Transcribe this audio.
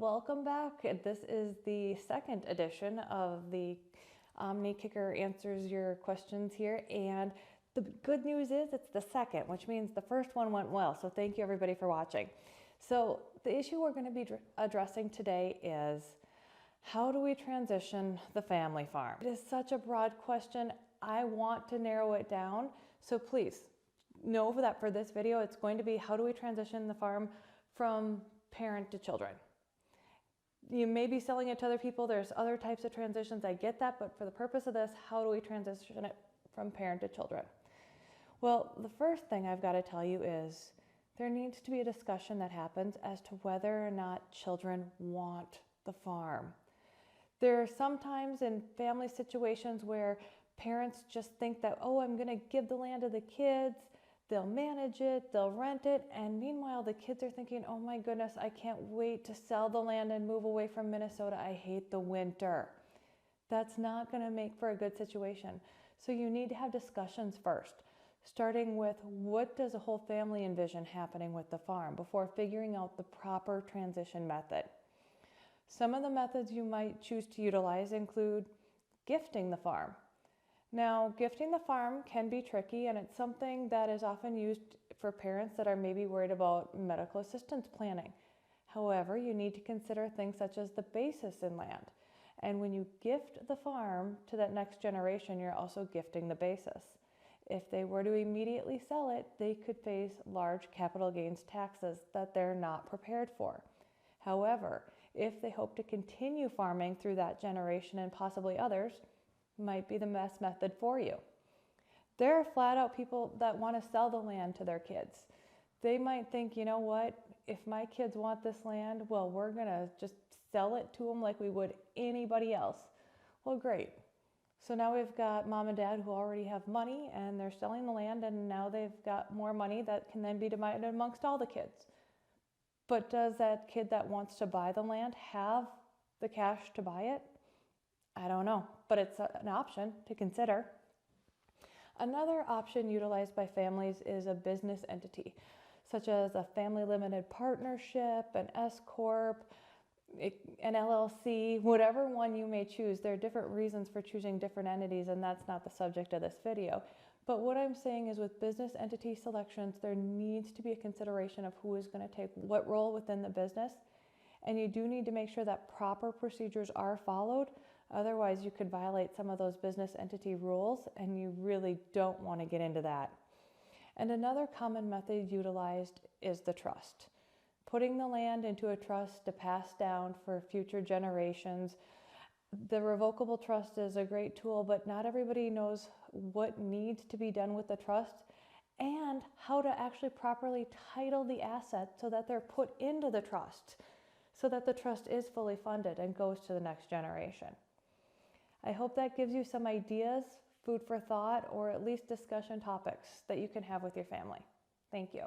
welcome back. This is the second edition of the Kiecker Answers Your Questions here, and the good news is it's the second, which means the first one went well, so thank you everybody for watching. So the issue we're going to be addressing today is, how do we transition the family farm? It is such a broad question. I want to narrow it down, so please know that for this video it's going to be how do we transition the farm from parent to children. You may be selling it to other people. There's other types of transitions. I get that, but for the purpose of this, how do we transition it from parent to children? Well, the first thing I've got to tell you is there needs to be a discussion that happens as to whether or not children want the farm. There are sometimes in family situations where parents just think that, oh, I'm going to give the land to the kids. They'll manage it, they'll rent it, and meanwhile the kids are thinking, oh my goodness, I can't wait to sell the land and move away from Minnesota. I hate the winter. That's not going to make for a good situation. So you need to have discussions first, starting with what does a whole family envision happening with the farm before figuring out the proper transition method. Some of the methods you might choose to utilize include gifting the farm. Now, gifting the farm can be tricky, and it's something that is often used for parents that are maybe worried about medical assistance planning. However, you need to consider things such as the basis in land. And when you gift the farm to that next generation, you're also gifting the basis. If they were to immediately sell it, they could face large capital gains taxes that they're not prepared for. However, if they hope to continue farming through that generation and possibly others, might be the best method for you. There are flat out people that want to sell the land to their kids. They might think, you know what, if my kids want this land, well, we're going to just sell it to them like we would anybody else. Well, great. So now we've got mom and dad who already have money and they're selling the land, and now they've got more money that can then be divided amongst all the kids. But does that kid that wants to buy the land have the cash to buy it? I don't know, but it's an option to consider. Another option utilized by families is a business entity, such as a family limited partnership, an S-corp, an LLC, whatever one you may choose. There are different reasons for choosing different entities, and that's not the subject of this video. But what I'm saying is, with business entity selections, there needs to be a consideration of who is going to take what role within the business. And you do need to make sure that proper procedures are followed. Otherwise, you could violate some of those business entity rules, and you really don't want to get into that. And another common method utilized is the trust. Putting the land into a trust to pass down for future generations. The revocable trust is a great tool, but not everybody knows what needs to be done with the trust and how to actually properly title the assets so that they're put into the trust, so that the trust is fully funded and goes to the next generation. I hope that gives you some ideas, food for thought, or at least discussion topics that you can have with your family. Thank you.